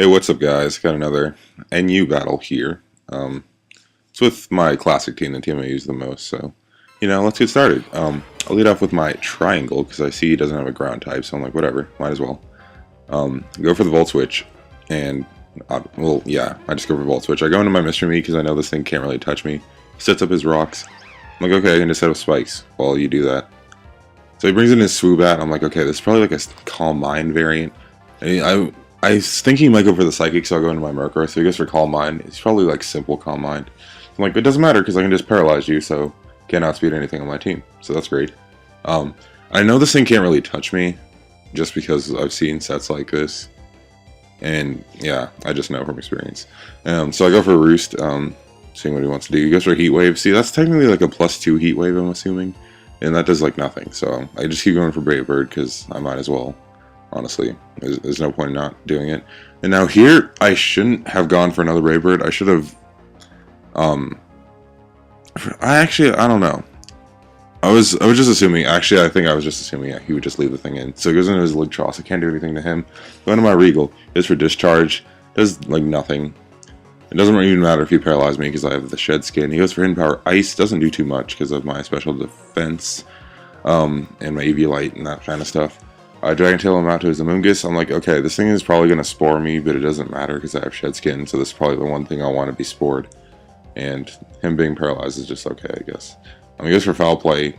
Hey, what's up, guys? Got another NU battle here. It's with my classic team, the team I use the most. So, let's get started. I'll lead off with my triangle because I see he doesn't have a ground type, so I'm like, whatever, might as well. Go for the volt switch, and I just go for volt switch. I go into my Mr. Me because I know this thing can't really touch me. He sets up his rocks. I'm like, okay, I can just set up spikes while you do that. So he brings in his Swoobat. I'm like, okay, this is probably like a Calm Mind variant. I was thinking he might go for the Psychic, so I'll go into my Murkrow. So he goes for Calm Mind. It's probably like simple Calm Mind. I'm like, it doesn't matter because I can just paralyze you, so can't outspeed anything on my team. So that's great. I know this thing can't really touch me just because I've seen sets like this. And yeah, I just know from experience. So I go for Roost, seeing what he wants to do. He goes for Heat Wave. See, that's technically like a +2 Heat Wave, I'm assuming. And that does like nothing. So I just keep going for Brave Bird because I might as well. Honestly, there's no point in not doing it. And now here, I shouldn't have gone for another Brave Bird. I should have, I don't know. I was just assuming, actually I think I was just assuming he would just leave the thing in. So he goes into his Lightros, I can't do anything to him. Go into my Regal, goes for Discharge, does like nothing. It doesn't even matter if he paralyzed me because I have the Shed Skin. He goes for Hidden Power Ice, doesn't do too much because of my special defense, and my EV Light and that kind of stuff. Dragon Tail him out to his Amoonguss. I'm like, okay, this thing is probably going to spore me, but it doesn't matter because I have Shed Skin, so this is probably the one thing I want to be spored. And him being paralyzed is just okay, I guess. He goes for Foul Play.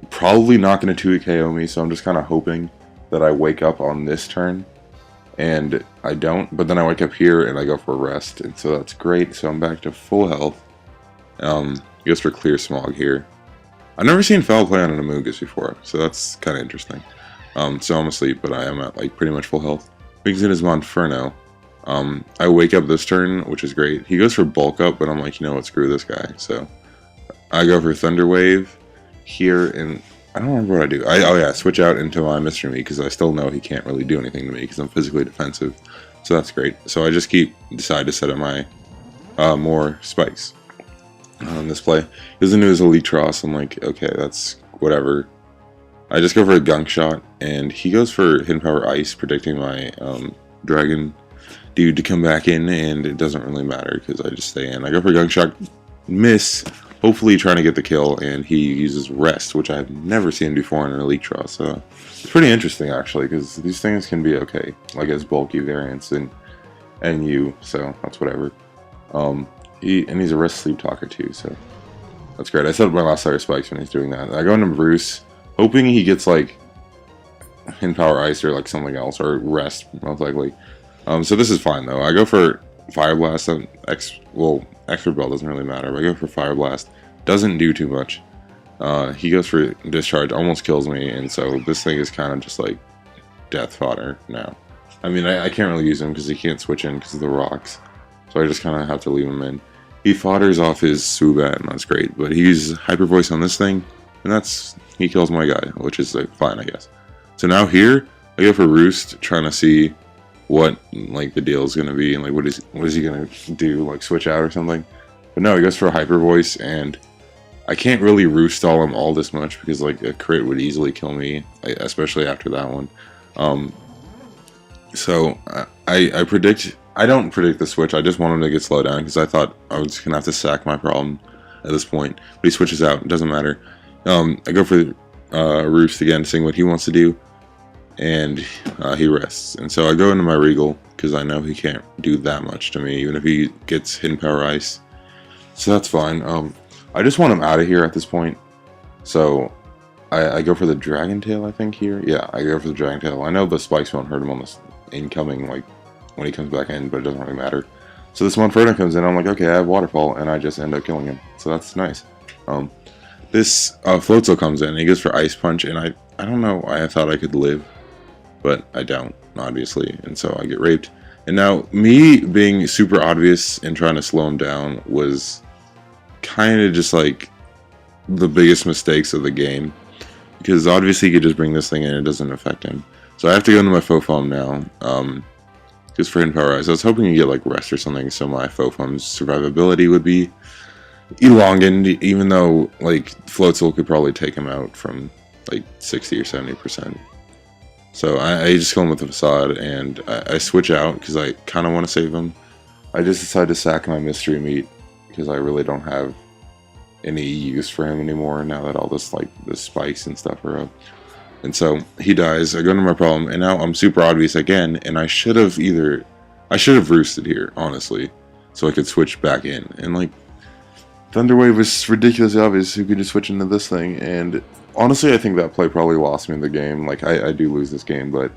Probably not going to 2 KO me, so I'm just kind of hoping that I wake up on this turn. And I don't, but then I wake up here and I go for Rest, and so that's great. So I'm back to full health. He goes for Clear Smog here. I've never seen Foul Play on an Amoonguss before, so that's kind of interesting. So I'm asleep, but I am at like pretty much full health. Brings in his Monferno. I wake up this turn, which is great. He goes for Bulk Up, but I'm like, you know what, screw this guy. So I go for Thunder Wave here, and I don't remember what I do. I switch out into my Mr. Me because I still know he can't really do anything to me because I'm physically defensive. So that's great. So I just decide to set up my more spikes on this play. Goes into his Elitros. I'm like, okay, that's whatever. I just go for a Gunk Shot, and he goes for Hidden Power Ice, predicting my Dragon dude to come back in, and it doesn't really matter because I just stay in. I go for Gunk Shot, miss, hopefully trying to get the kill, and he uses Rest, which I've never seen before in an Elite Draw, so it's pretty interesting actually, because these things can be okay, like as bulky variants and NU, so that's whatever. He's a Rest Sleep Talker too, so that's great. I set up my last Fire Spikes when he's doing that. I go into Bruce, hoping he gets like Hidden Power Ice or like something else, or Rest most likely. So this is fine though. I go for Fire Blast. Expert Bell doesn't really matter, but I go for Fire Blast. Doesn't do too much. He goes for Discharge, almost kills me, and so this thing is kind of just like death fodder now. I mean, I can't really use him because he can't switch in because of the rocks, so I just kind of have to leave him in. He fodders off his Swoobat, and that's great, but he uses Hyper Voice on this thing, and he kills my guy, which is like fine, I guess. So now here, I go for Roost, trying to see what like the deal is gonna be, and like what is he gonna do, like switch out or something. But no, he goes for a Hyper Voice, and I can't really Roost stall him all this much because like a crit would easily kill me, especially after that one. So I don't predict the switch. I just want him to get slowed down because I thought I was gonna have to sack my problem at this point. But he switches out, it doesn't matter. I go for Roost again, seeing what he wants to do, and he rests. And so I go into my Regal because I know he can't do that much to me, even if he gets Hidden Power Ice. So that's fine. I just want him out of here at this point. So I go for the Dragon Tail, I think here. Yeah, I go for the Dragon Tail. I know the spikes won't hurt him on this incoming, like when he comes back in, but it doesn't really matter. So this Monferno comes in, I'm like, okay, I have Waterfall, and I just end up killing him. So that's nice. This Floatzel comes in, and he goes for Ice Punch, and I don't know why I thought I could live, but I don't, obviously, and so I get raped. And now, me being super obvious and trying to slow him down was kind of just like the biggest mistakes of the game, because obviously he could just bring this thing in, it doesn't affect him. So I have to go into my Fofom now, just for Hidden Power Ice. I was hoping to get like Rest or something, so my Fofom's survivability would be elongated, even though like Floatzel could probably take him out from like 60 or 70%. So I just kill him with the facade, and I switch out because I kind of want to save him. I just decide to sack my mystery meat because I really don't have any use for him anymore now that all this like the spikes and stuff are up. And so he dies. I go into my problem, and now I'm super obvious again. And I should have roosted here, honestly, so I could switch back in. And like Thunderwave was ridiculously obvious. You could just switch into this thing, and honestly, I think that play probably lost me the game. Like I do lose this game, but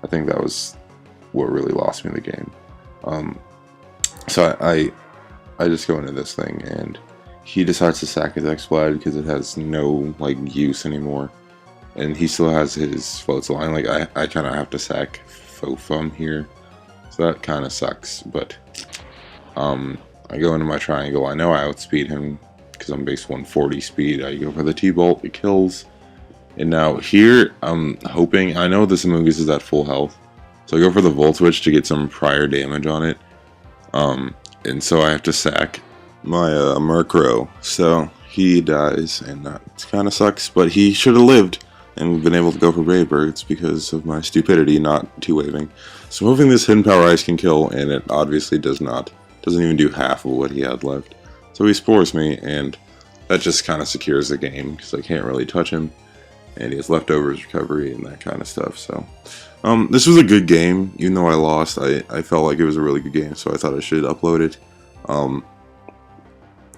I think that was what really lost me the game. So I just go into this thing, and he decides to sack his X-Blad because it has no like use anymore, and he still has his floats line. Like I kind of have to sack Fofum here, so that kind of sucks. But I go into my triangle. I know I outspeed him because I'm base 140 speed. I go for the T-Bolt, it kills. And now here, I'm hoping, I know this Amogus is at full health, so I go for the Volt Switch to get some prior damage on it. And so I have to sack my Murkrow. So he dies, and that kind of sucks, but he should have lived and been able to go for Brave Birds because of my stupidity not T-Waving. So I'm hoping this Hidden Power Ice can kill, and it obviously does not. Doesn't even do half of what he had left. So he Spores me, and that just kind of secures the game because I can't really touch him. And he has leftovers recovery and that kind of stuff. So this was a good game. Even though I lost, I felt like it was a really good game, so I thought I should upload it.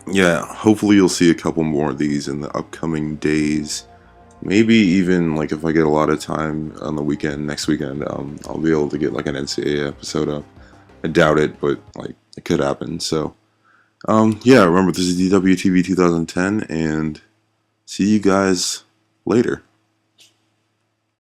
Yeah, hopefully you'll see a couple more of these in the upcoming days. Maybe even like if I get a lot of time on the weekend, next weekend, I'll be able to get like an NCAA episode up. I doubt it, but like it could happen. So yeah, remember this is DWTV 2010, and see you guys later.